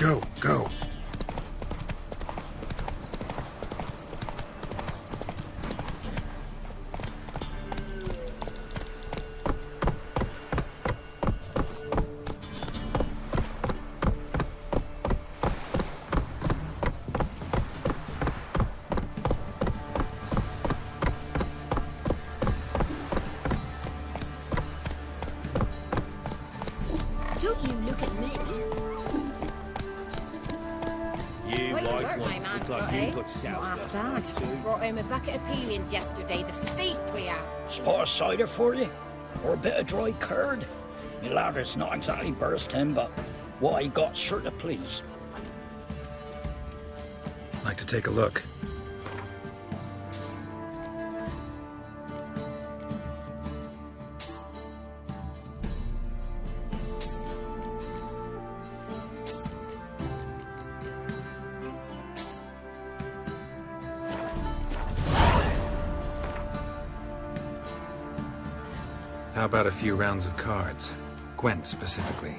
Go, go. Don't you look at me. You Wait, like work, one? my man, Looks like eh? you got soused Not last bad. night too. Brought home a bucket of peelings yesterday, the feast we had. Spot of cider for you? Or a bit of dry curd? Me ladder's not exactly bursting, but what I got sure to please. Like to take a look. How about a few rounds of cards? Gwent specifically.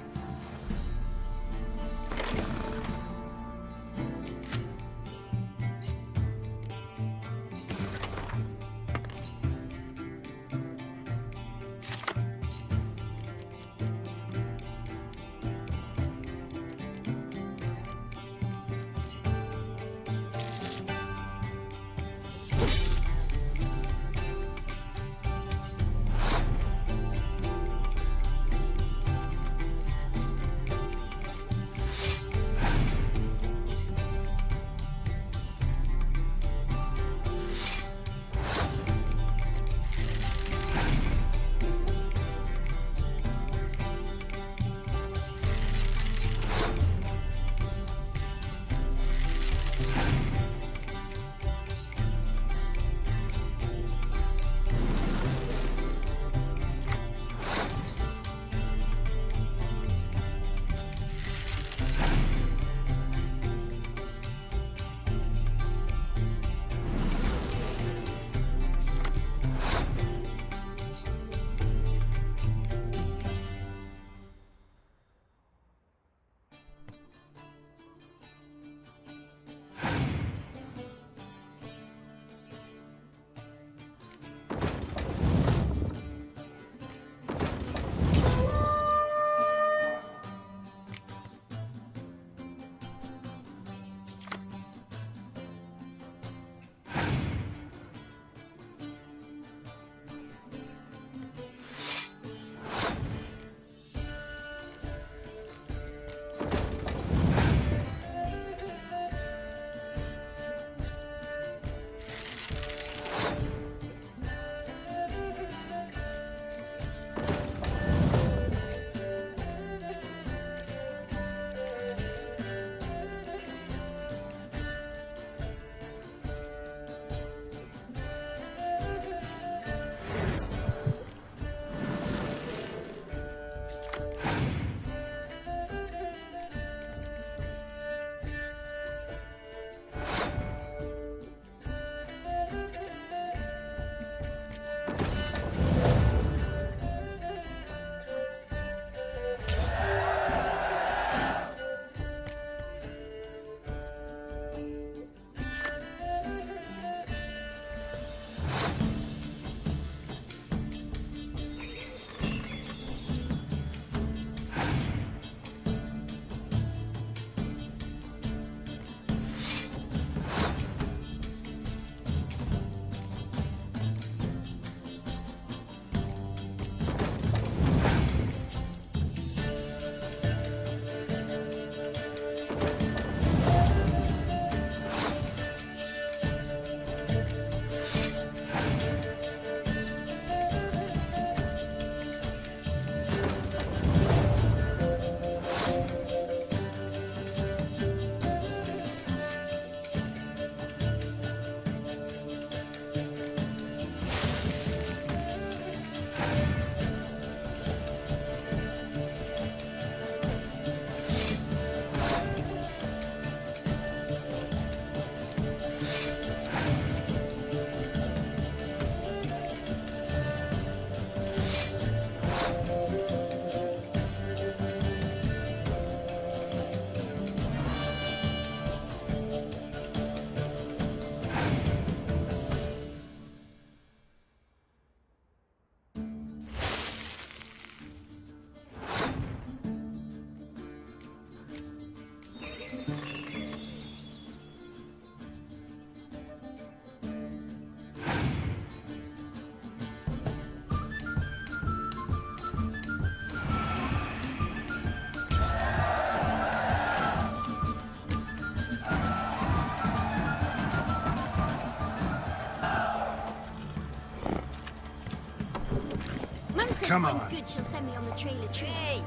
Mum says Come when on. good she'll send me on the trail of trees.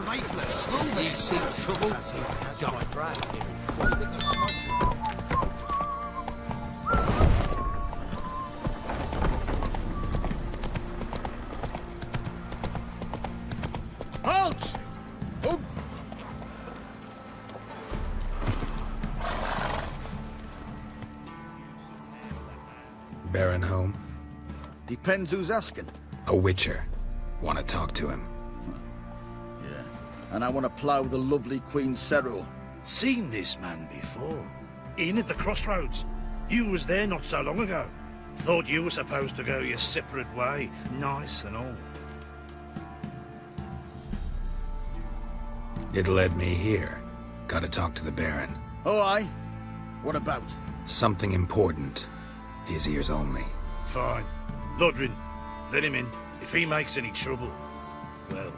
Lifeless. Move it. See trouble. Halt! Oh, Baron home? depends who's asking. A witcher. Want to talk to him. Yeah. And I want to plough the lovely Queen Ciri. Seen this man before. In at the crossroads. You was there not so long ago. Thought you were supposed to go your separate way, nice and all. It led me here. Gotta talk to the Baron. Oh, aye? What about? Something important. His ears only. Fine. Lodrin, let him in. If he makes any trouble, well,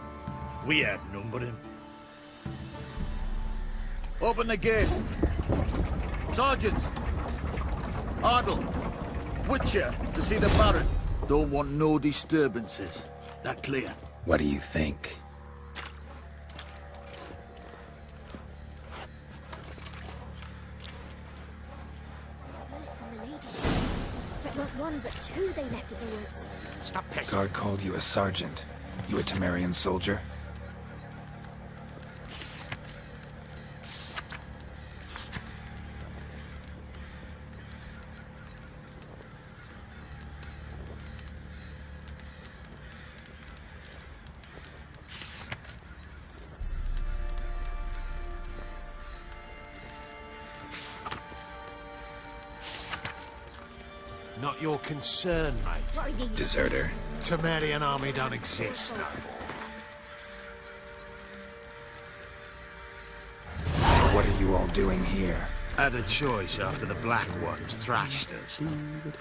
we outnumber him. Open the gate. Sergeants! Ardle! Witcher, to see the Baron. Don't want no disturbances. That clear? What do you think? From the ladies. Said not one but two they left in the woods. Stop pissing. Guard called you a sergeant. You a Temerian soldier? Not your concern, mate. What are these? Deserter. Temerian army don't exist, no. So what are you all doing here? Had a choice after the Black Ones thrashed us.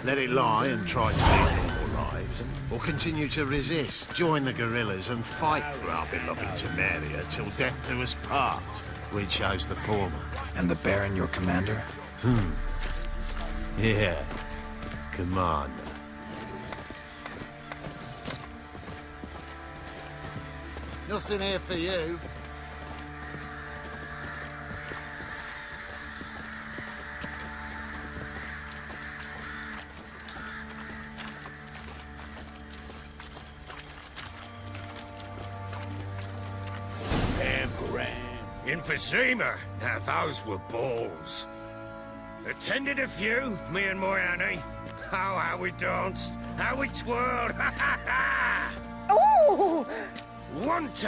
Let it lie and try to live normal lives, or continue to resist, join the guerrillas and fight for our beloved Temeria till death do us part. We chose the former. And the Baron your commander? Yeah. Commander. Nothing here for you. Emphysema. Now those were balls. Attended a few, me and my Annie. Oh, how we danced, how we twirled. Ha ha ha! Oh! 1, 2, 3.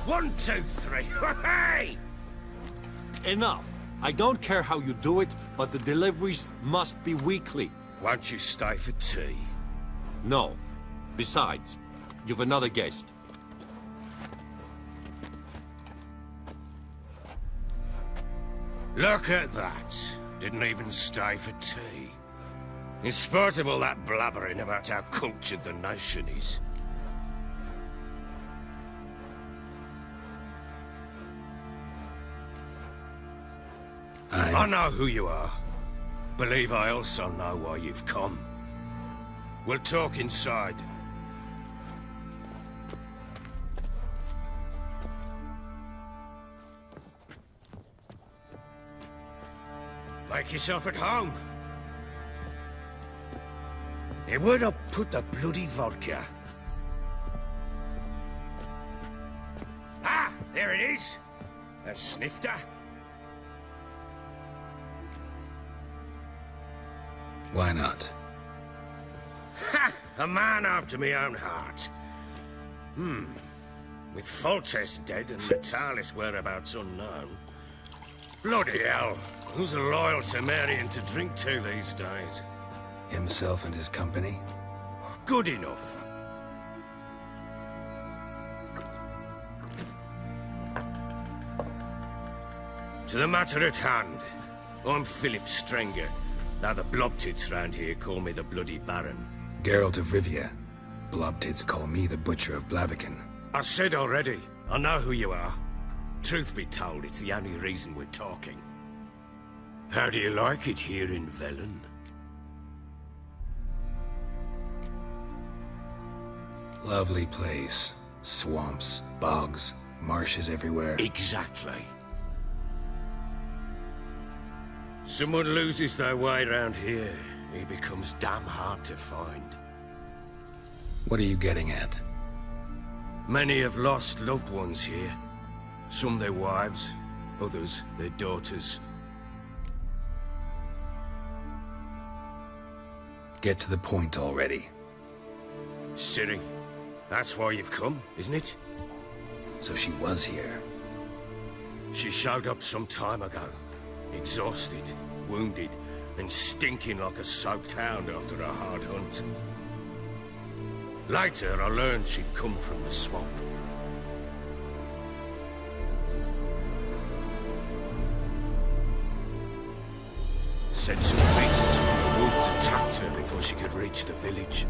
1, 2, 3. Hey! Enough. I don't care how you do it, but the deliveries must be weekly. Won't you stay for tea? No. Besides, you've another guest. Look at that. Didn't even stay for tea. In spite of all that blabbering about how cultured the nation is. I know who you are. Believe I also know why you've come. We'll talk inside. Make yourself at home. Hey, where'd I put the bloody vodka? Ah, there it is. A snifter. Why not? Ha! A man after my own heart. With Foltest dead and Natalis whereabouts unknown. Bloody hell. Who's a loyal Temerian to drink to these days? Himself and his company? Good enough. To the matter at hand. I'm Philip Strenger. Now the blobtits round here call me the Bloody Baron. Gerald of Rivia. Blobtits call me the Butcher of Blaviken. I said already, I know who you are. Truth be told, it's the only reason we're talking. How do you like it here in Velen? Lovely place. Swamps, bogs, marshes everywhere. Exactly. Someone loses their way around here, he becomes damn hard to find. What are you getting at? Many have lost loved ones here. Some their wives, others their daughters. Get to the point already. Ciri, that's why you've come, isn't it? So she was here. She showed up some time ago. Exhausted, wounded, and stinking like a soaked hound after a hard hunt. Later, I learned she'd come from the swamp. Said some beasts from the woods attacked her before she could reach the village.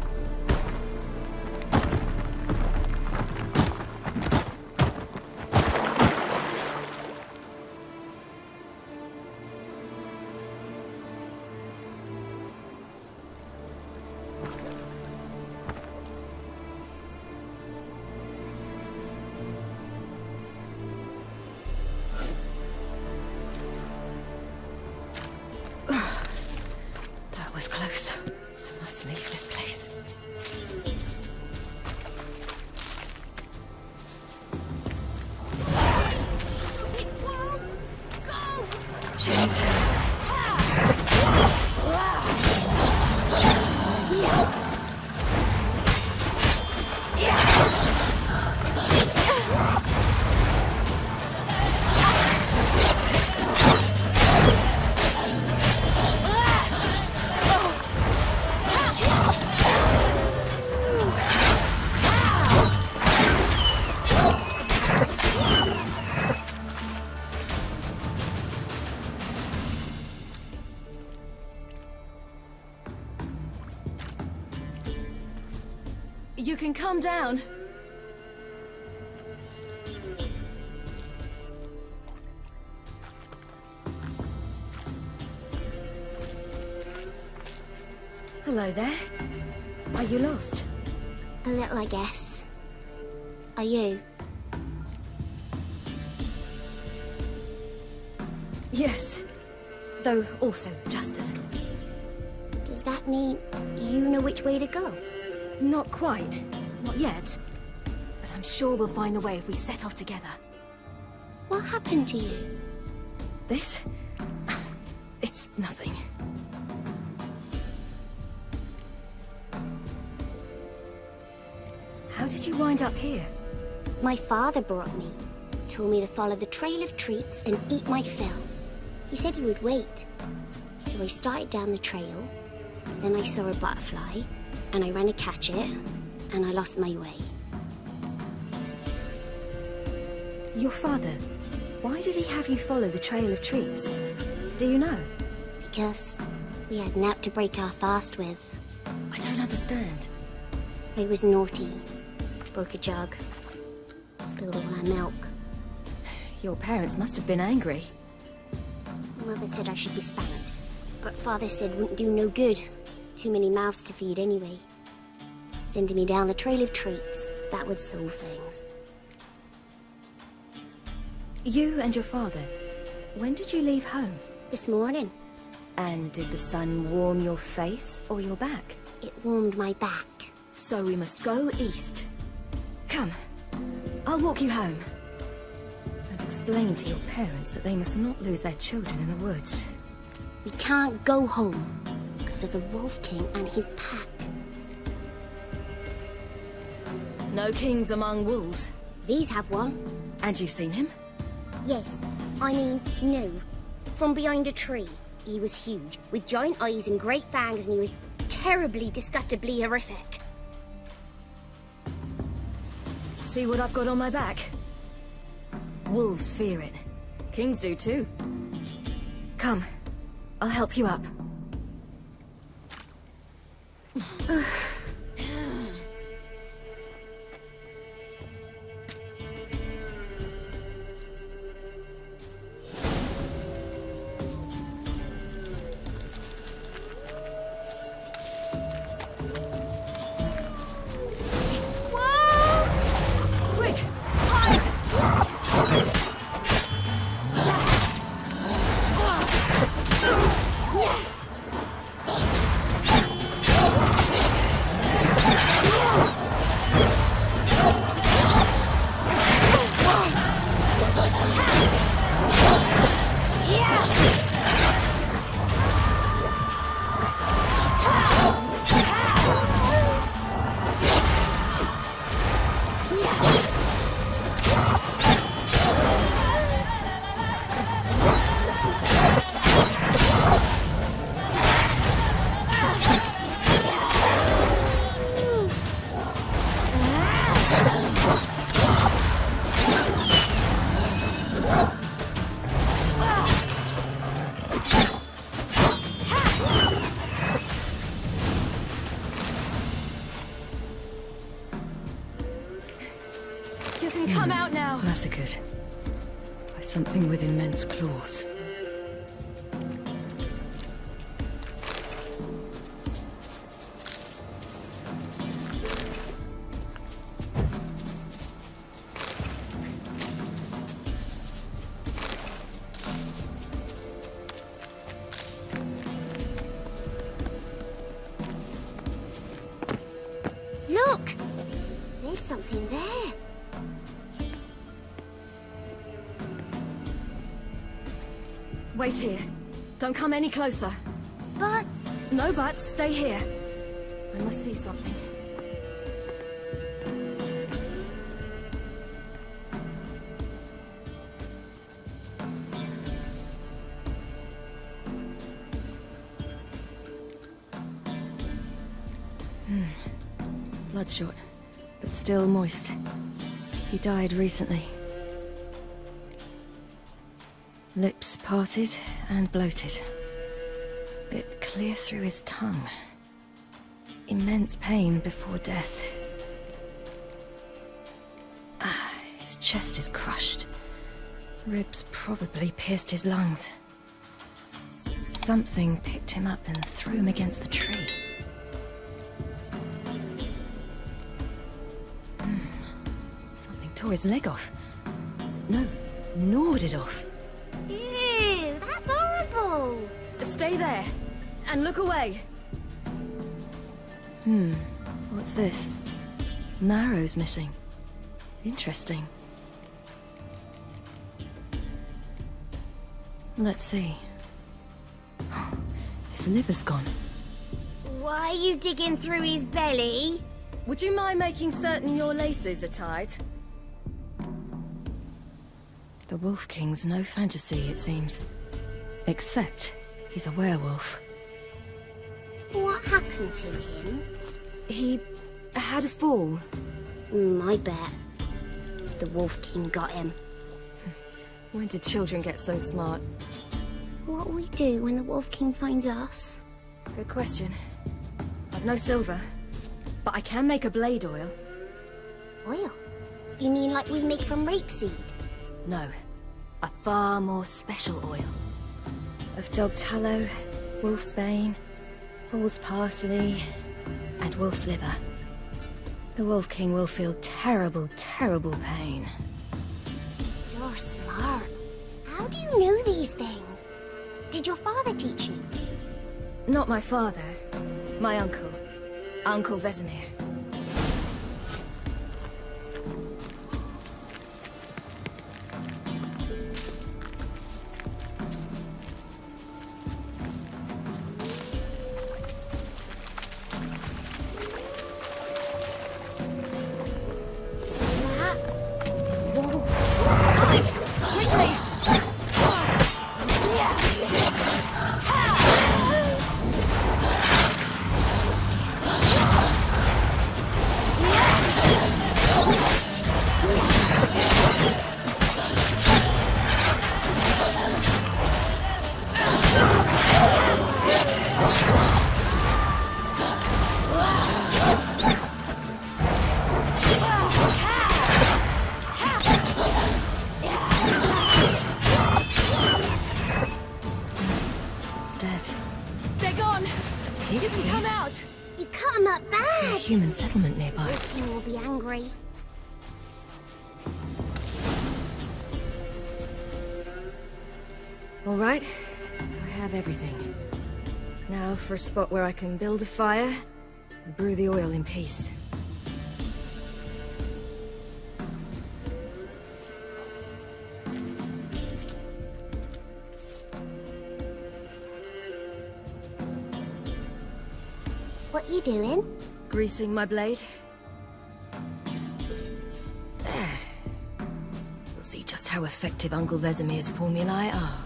Was close. I must leave this place. You can calm down. Hello there. Are you lost? A little, I guess. Are you? Yes. Though also just a little. Does that mean you know which way to go? Not quite. Not yet. But I'm sure we'll find the way if we set off together. What happened to you? This? It's nothing. How did you wind up here? My father brought me. Told me to follow the trail of treats and eat my fill. He said he would wait. So I started down the trail. Then I saw a butterfly, and I ran to catch it, and I lost my way. Your father, why did he have you follow the trail of treats? Do you know? Because we had naught to break our fast with. I don't understand. I was naughty. Broke a jug. Spilled all our milk. Your parents must have been angry. Mother said I should be spanked, but Father said wouldn't do no good. Too many mouths to feed anyway. Sending me down the trail of treats, that would solve things. You and your father, when did you leave home? This morning. And did the sun warm your face or your back? It warmed my back. So we must go east. Come, I'll walk you home. And explain to your parents that they must not lose their children in the woods. We can't go home because of the Wolf King and his pack. No kings among wolves. These have one. And you've seen him? Yes. I mean, no. From behind a tree. He was huge, with giant eyes and great fangs, and he was terribly, disgustingly horrific. See what I've got on my back? Wolves fear it. Kings do too. Come, I'll help you up. Come out now. Massacred by something with immense claws. Look! There's something there. Wait here. Don't come any closer. But... No buts. Stay here. I must see something. Bloodshot, but still moist. He died recently. Lips parted and bloated. Bit clear through his tongue. Immense pain before death. His chest is crushed. Ribs probably pierced his lungs. Something picked him up and threw him against the tree. Something tore his leg off. No, gnawed it off. Ew, that's horrible! Stay there, and look away. What's this? Marrow's missing. Interesting. Let's see. His liver's gone. Why are you digging through his belly? Would you mind making certain your laces are tied? The Wolf King's no fantasy, it seems. Except he's a werewolf. What happened to him? He had a fall. I bet. The Wolf King got him. When did children get so smart? What'll we do when the Wolf King finds us? Good question. I've no silver, but I can make a blade oil. Oil? You mean like we make from rapeseed? No, a far more special oil. Of dog tallow, wolf's bane, fool's parsley, and wolf's liver. The Wolf King will feel terrible, terrible pain. You're smart. How do you know these things? Did your father teach you? Not my father. My uncle. Uncle Vesemir. got A bad. human settlement nearby. The king will be angry. All right, I have everything. Now for a spot where I can build a fire and brew the oil in peace. What you doing? Greasing my blade. There. We'll see just how effective Uncle Vesemir's formulae are.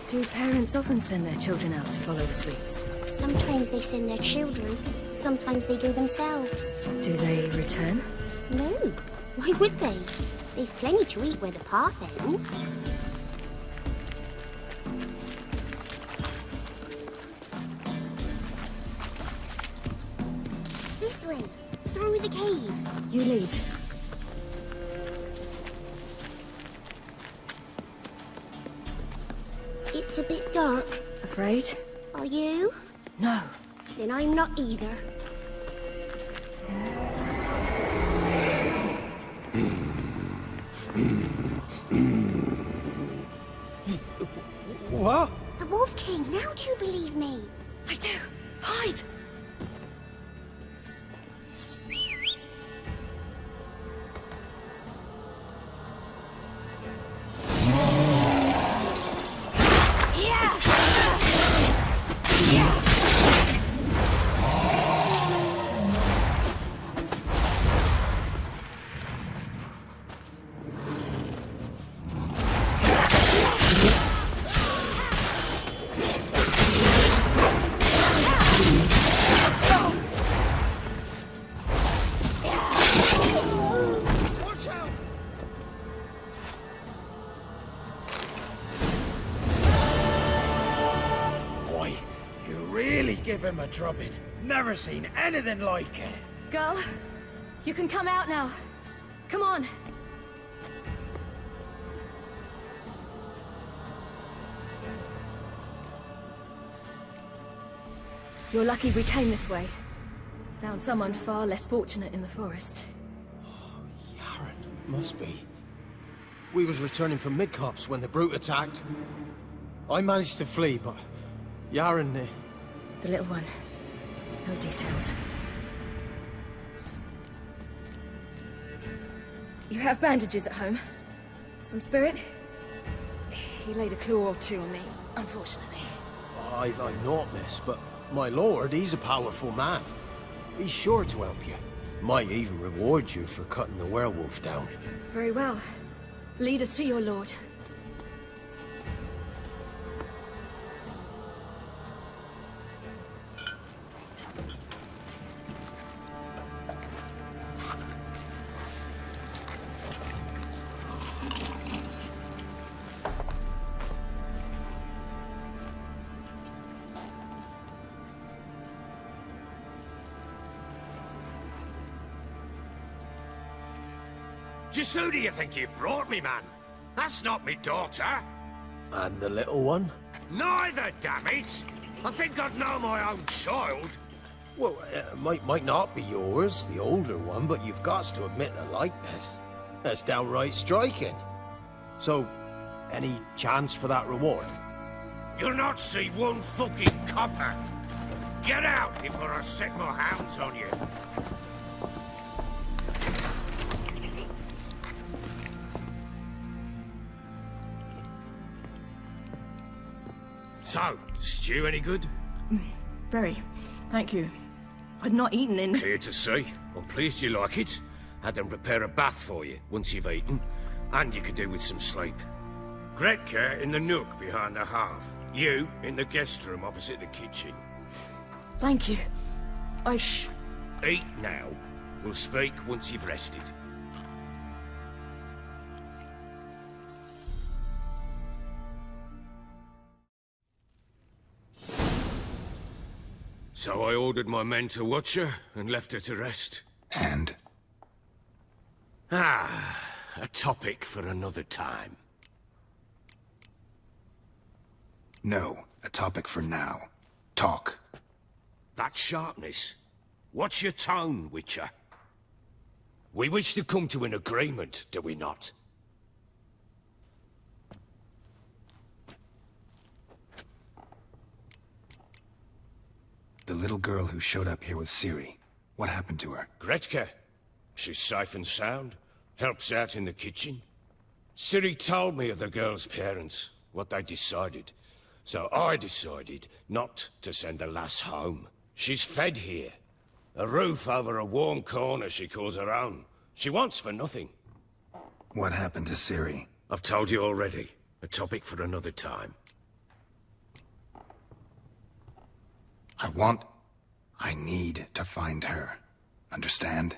Do parents often send their children out to follow the sweets? Sometimes they send their children. Sometimes they go themselves. Do they return? No. Why would they? They've plenty to eat where the path ends. This way. Through the cave. You lead. It's a bit dark. Afraid? Are you? No. Then I'm not either. What? The Wolf King, now do you believe me? I do. Hide! Give him a drubbing. Never seen anything like it. Girl, you can come out now. Come on. You're lucky we came this way. Found someone far less fortunate in the forest. Yaren, must be. We was returning from Midcops when the brute attacked. I managed to flee, but Yaren... The little one. No details. You have bandages at home? Some spirit? He laid a claw or two on me, unfortunately. I've not, miss, but my lord, he's a powerful man. He's sure to help you. Might even reward you for cutting the werewolf down. Very well. Lead us to your lord. Just who do you think you brought me, man? That's not me daughter. And the little one? Neither, damn it! I think I'd know my own child. Well, might not be yours, the older one, but you've got to admit the likeness. That's downright striking. So, any chance for that reward? You'll not see one fucking copper. Get out before I set my hounds on you. So, stew any good? Very. Thank you. I'd not eaten in... Clear to see. I'm pleased you like it. Had them prepare a bath for you once you've eaten. And you could do with some sleep. Gretka in the nook behind the hearth. You in the guest room opposite the kitchen. Thank you. Eat now. We'll speak once you've rested. So I ordered my men to watch her and left her to rest. And? A topic for another time. No, a topic for now. Talk. That sharpness. What's your tone, Witcher? We wish to come to an agreement, do we not? The little girl who showed up here with Ciri. What happened to her? Gretka. She's safe and sound. Helps out in the kitchen. Ciri told me of the girl's parents, what they decided. So I decided not to send the lass home. She's fed here. A roof over a warm corner she calls her own. She wants for nothing. What happened to Ciri? I've told you already. A topic for another time. I need to find her. Understand?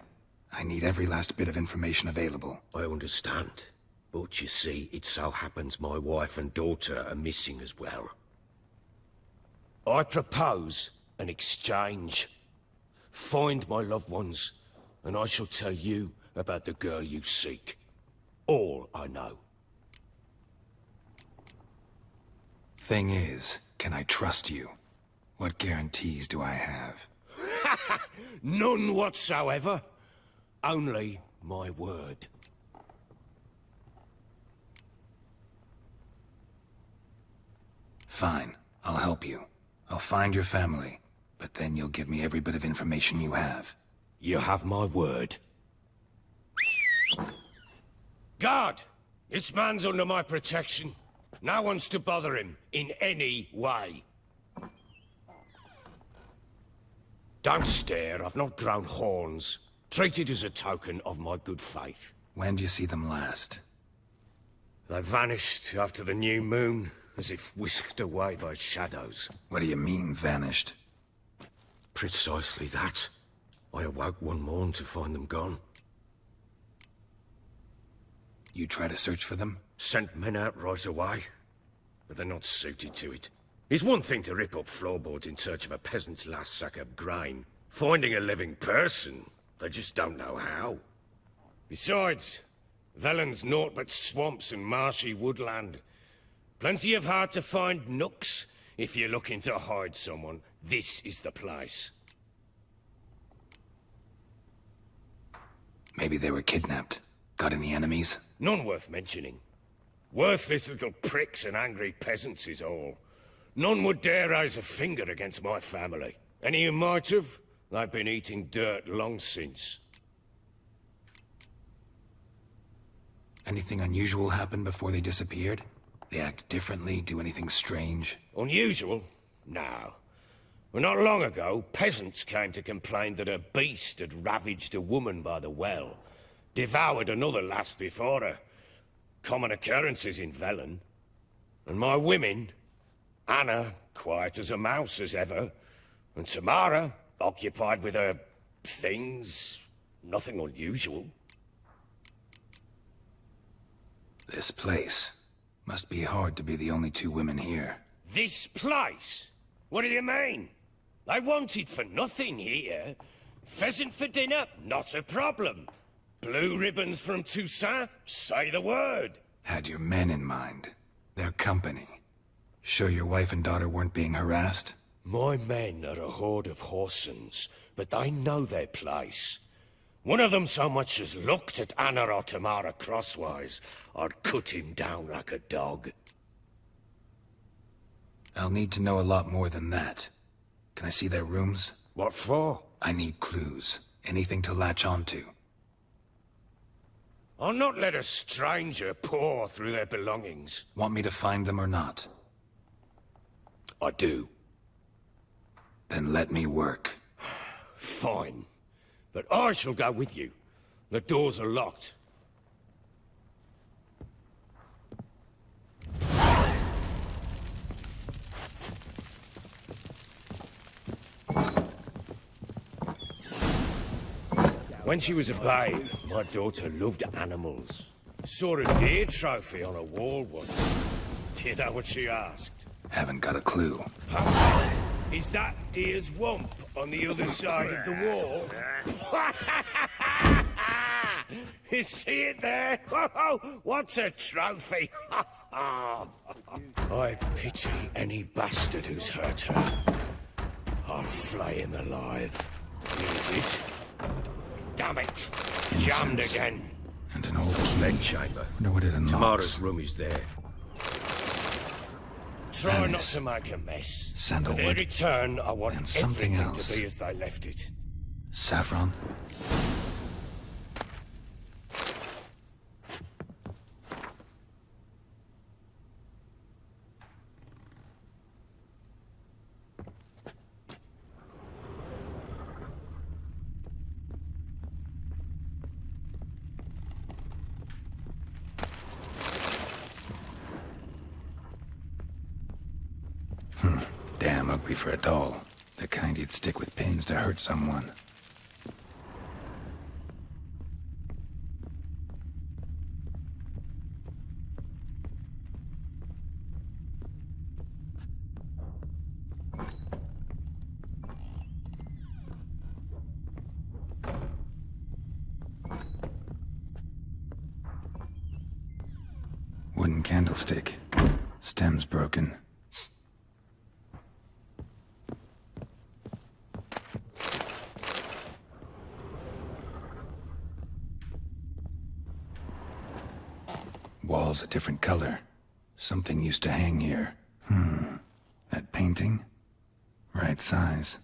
I need every last bit of information available. I understand. But you see, it so happens my wife and daughter are missing as well. I propose an exchange. Find my loved ones, and I shall tell you about the girl you seek. All I know. Thing is, can I trust you? What guarantees do I have? None whatsoever. Only my word. Fine, I'll help you. I'll find your family, but then you'll give me every bit of information you have. You have my word. Guard! This man's under my protection. No one's to bother him in any way. Don't stare, I've not grown horns. Treat it as a token of my good faith. When do you see them last? They vanished after the new moon, as if whisked away by shadows. What do you mean, vanished? Precisely that. I awoke one morn to find them gone. You try to search for them? Sent men out right away, but they're not suited to it. It's one thing to rip up floorboards in search of a peasant's last sack of grain. Finding a living person, they just don't know how. Besides, Velen's naught but swamps and marshy woodland. Plenty of hard-to-find nooks. If you're looking to hide someone, this is the place. Maybe they were kidnapped. Got any enemies? None worth mentioning. Worthless little pricks and angry peasants is all. None would dare raise a finger against my family. Any who might have, they've been eating dirt long since. Anything unusual happen before they disappeared? They act differently, do anything strange? Unusual? No. Well, not long ago, peasants came to complain that a beast had ravaged a woman by the well. Devoured another lass before her. Common occurrences in Velen. And my women... Anna, quiet as a mouse as ever. And Tamara, occupied with her... things. Nothing unusual. This place. Must be hard to be the only two women here. This place? What do you mean? They wanted for nothing here. Pheasant for dinner? Not a problem. Blue ribbons from Toussaint? Say the word. Had your men in mind. Their company. Sure your wife and daughter weren't being harassed? My men are a horde of whoresons, but they know their place. One of them so much as looked at Anna or Tamara crosswise, I'd cut him down like a dog. I'll need to know a lot more than that. Can I see their rooms? What for? I need clues. Anything to latch onto. I'll not let a stranger pore through their belongings. Want me to find them or not? I do. Then let me work. Fine. But I shall go with you. The doors are locked. When she was a babe, my daughter loved animals. Saw a deer trophy on a wall once. Do you know what she asked? Haven't got a clue. Is that Deer's Wump on the other side of the wall? You see it there? What's a trophy? I pity any bastard who's hurt her. I'll flay him alive. Use it. Damn it! Jammed again. And an old key. Bed chamber. Wonder what it unlocks. Tamara's room is there. Try not Venice. to make a mess. Sandalwood. In return, I want And something everything else. to be as they left it. Saffron. Damn ugly for a doll. The kind you'd stick with pins to hurt someone. Wooden candlestick. Stem's broken. Wall's a different color. Something used to hang here. That painting? Right size.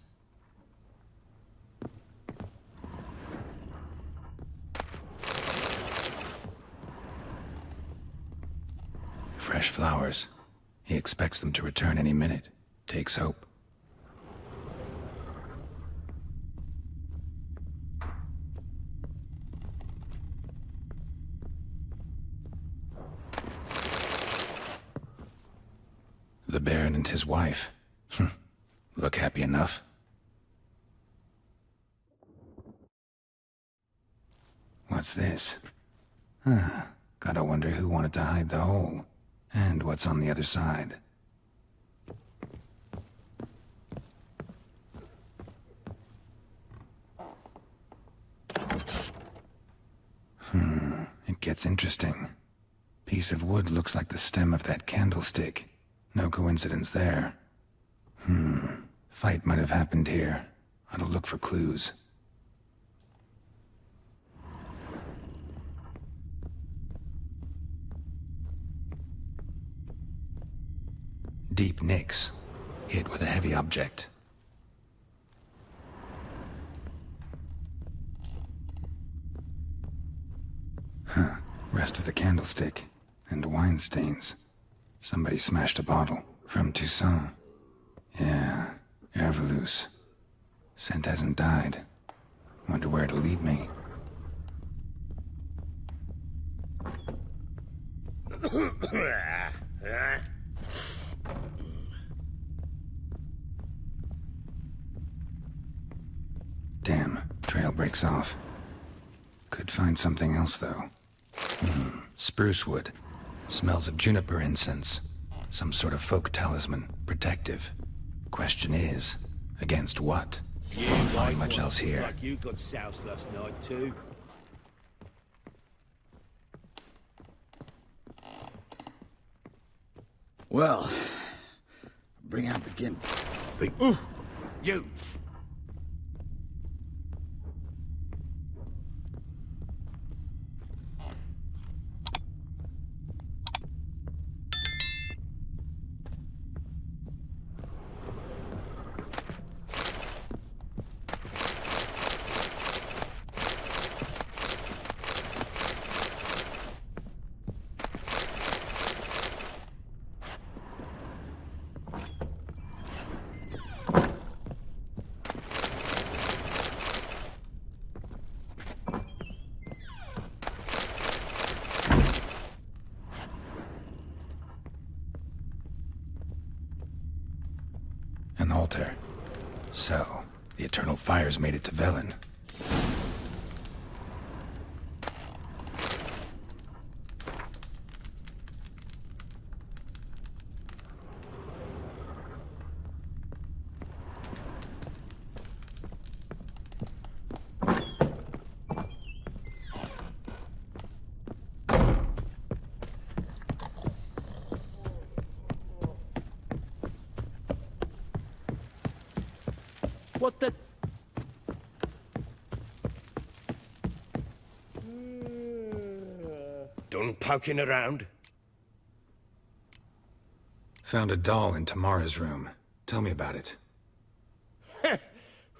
Fresh flowers. He expects them to return any minute. Takes hope. The Baron and his wife. Look happy enough. What's this? Gotta wonder who wanted to hide the hole. And what's on the other side. It gets interesting. Piece of wood looks like the stem of that candlestick. No coincidence there. Fight might have happened here. Ought to look for clues. Deep nicks. Hit with a heavy object. Rest of the candlestick. And wine stains. Somebody smashed a bottle. From Toussaint. Yeah, Herveloos. Scent hasn't died. Wonder where it'll lead me. Damn, trail breaks off. Could find something else, though. Spruce wood. Smells of juniper incense. Some sort of folk talisman. Protective. Question is, against what? Won't find much else here. Like you got soused last night, too. Well, bring out the gimp. You! An altar. So, the Eternal Fires made it to Velen. What the... Done poking around? Found a doll in Tamara's room. Tell me about it.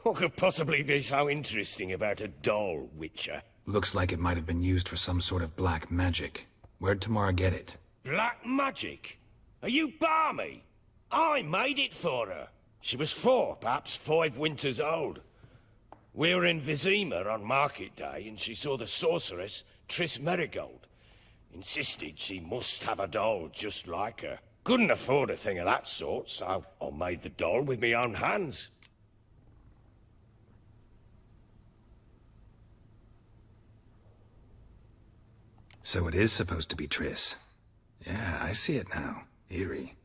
What could possibly be so interesting about a doll, Witcher? Looks like it might have been used for some sort of black magic. Where'd Tamara get it? Black magic? Are you balmy? I made it for her. She was 4, perhaps 5 winters old. We were in Vizima on market day, and she saw the sorceress, Triss Merigold. Insisted she must have a doll just like her. Couldn't afford a thing of that sort, so I made the doll with my own hands. So it is supposed to be Triss. Yeah, I see it now. Eerie.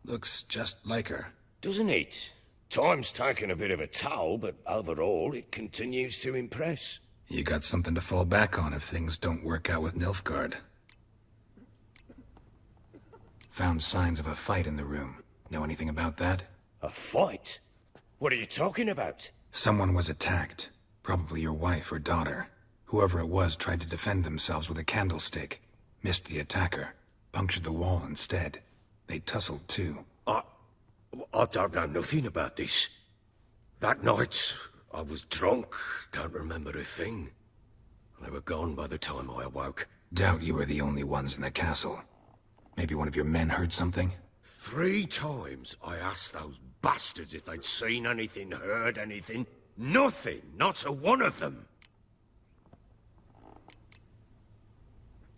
Looks just like her. Doesn't it? Time's taken a bit of a toll, but overall it continues to impress. You got something to fall back on if things don't work out with Nilfgaard. Found signs of a fight in the room. Know anything about that? A fight? What are you talking about? Someone was attacked. Probably your wife or daughter. Whoever it was tried to defend themselves with a candlestick. Missed the attacker. Punctured the wall instead. They tussled too. I don't know nothing about this. That night, I was drunk. Don't remember a thing. They were gone by the time I awoke. Doubt you were the only ones in the castle. Maybe one of your men heard something? 3 times I asked those bastards if they'd seen anything, heard anything. Nothing! Not a one of them!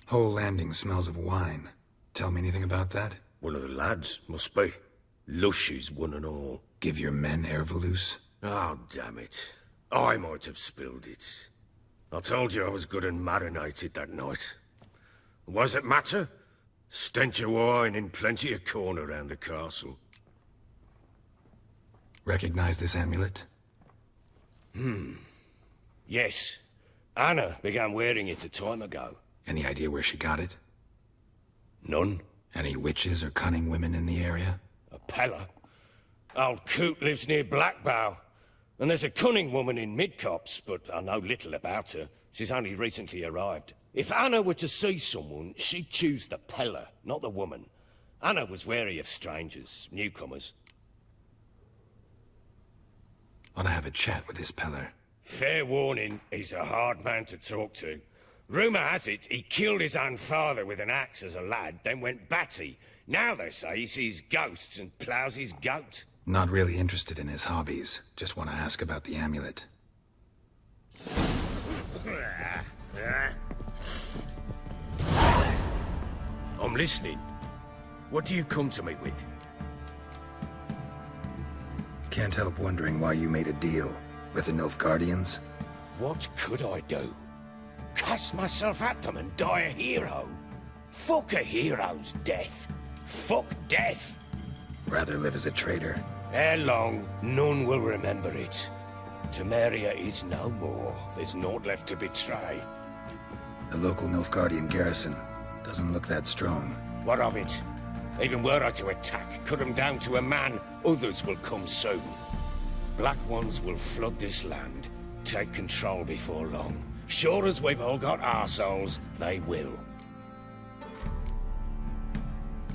Whole landing smells of wine. Tell me anything about that? One of the lads, must be. Lushes, one and all. Give your men Ervalus? Oh, damn it. I might have spilled it. I told you I was good and marinated that night. Was it matter? Stench of wine and plenty of corn around the castle. Recognize this amulet? Yes. Anna began wearing it a time ago. Any idea where she got it? None. Any witches or cunning women in the area? A Pella. Old Coot lives near Blackbow. And there's a cunning woman in Midcopse, but I know little about her. She's only recently arrived. If Anna were to see someone, she'd choose the Pella, not the woman. Anna was wary of strangers, newcomers. Ought to have a chat with this Peller. Fair warning, he's a hard man to talk to. Rumour has it he killed his own father with an axe as a lad, then went batty. Now they say he sees ghosts and ploughs his goat. Not really interested in his hobbies. Just want to ask about the amulet. I'm listening. What do you come to me with? Can't help wondering why you made a deal with the Nilfgaardians. What could I do? Cast myself at them and die a hero? Fuck a hero's death. Fuck death. Rather live as a traitor. Ere long, none will remember it. Temeria is no more. There's naught left to betray. The local Nilfgaardian garrison doesn't look that strong. What of it? Even were I to attack, cut them down to a man, others will come soon. Black Ones will flood this land, take control before long. Sure as we've all got arseholes, they will.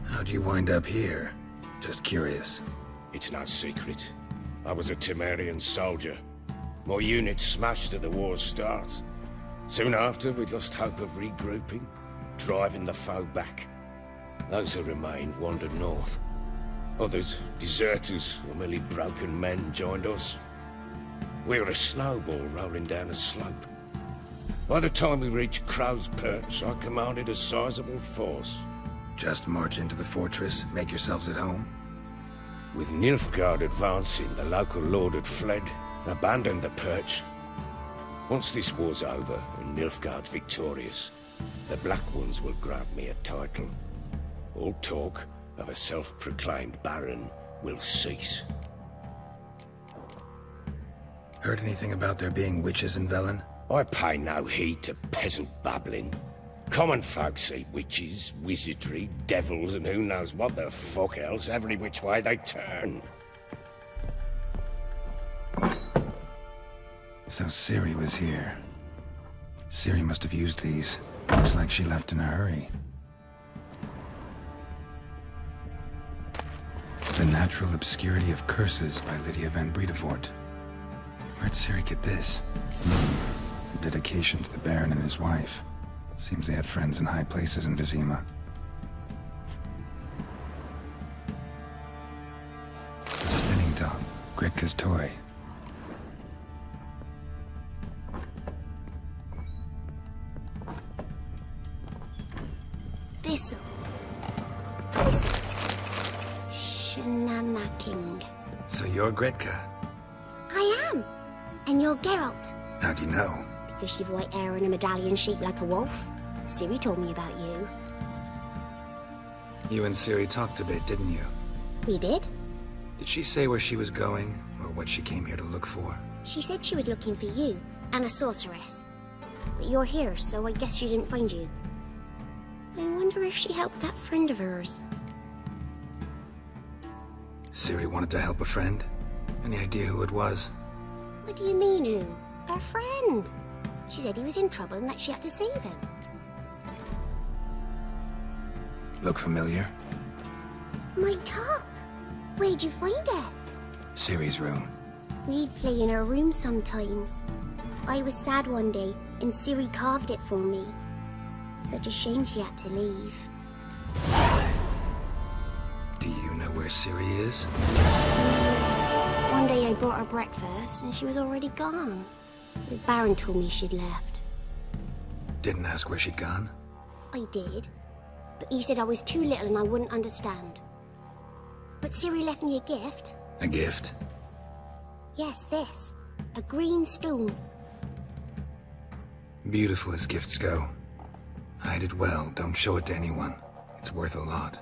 How'd you wind up here? Just curious. It's no secret. I was a Temerian soldier. My unit smashed at the war's start. Soon after, we lost hope of regrouping, driving the foe back. Those who remained wandered north. Others, deserters or merely broken men, joined us. We were a snowball rolling down a slope. By the time we reached Crow's Perch, I commanded a sizable force. Just march into the fortress, make yourselves at home? With Nilfgaard advancing, the local lord had fled, abandoned the Perch. Once this war's over and Nilfgaard's victorious, the Black Ones will grant me a title. All talk of a self-proclaimed baron will cease. Heard anything about there being witches in Velen? I pay no heed to peasant babbling. Common folk see witches, wizardry, devils, and who knows what the fuck else every which way they turn. So Ciri was here. Ciri must have used these. Looks like she left in a hurry. The Natural Obscurity of Curses by Lydia van Bredevoort. Where'd Ciri get this? A dedication to the Baron and his wife. Seems they had friends in high places in Vizima. The spinning top. Gretka's toy. Thistle. Shenanacking. So you're Gretka? I am. And you're Gerald. How do you know? Because you've white hair and a medallion shaped like a wolf. Ciri told me about you. You and Ciri talked a bit, didn't you? We did? Did she say where she was going, or what she came here to look for? She said she was looking for you, and a sorceress. But you're here, so I guess she didn't find you. I wonder if she helped that friend of hers. Ciri wanted to help a friend? Any idea who it was? What do you mean, who? Her friend. She said he was in trouble and that she had to save him. Look familiar? My top. Where'd you find it? Ciri's room. We'd play in her room sometimes. I was sad one day, and Ciri carved it for me. Such a shame she had to leave. Do you know where Ciri is? One day I brought her breakfast, and she was already gone. The Baron told me she'd left. Didn't ask where she'd gone? I did, but he said I was too little and I wouldn't understand. But Ciri left me a gift. A gift? Yes, this. A green stone. Beautiful as gifts go. Hide it well, don't show it to anyone. It's worth a lot.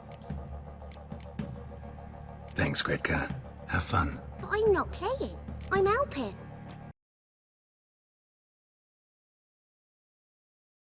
Thanks, Gretka. Have fun. But I'm not playing. I'm helping.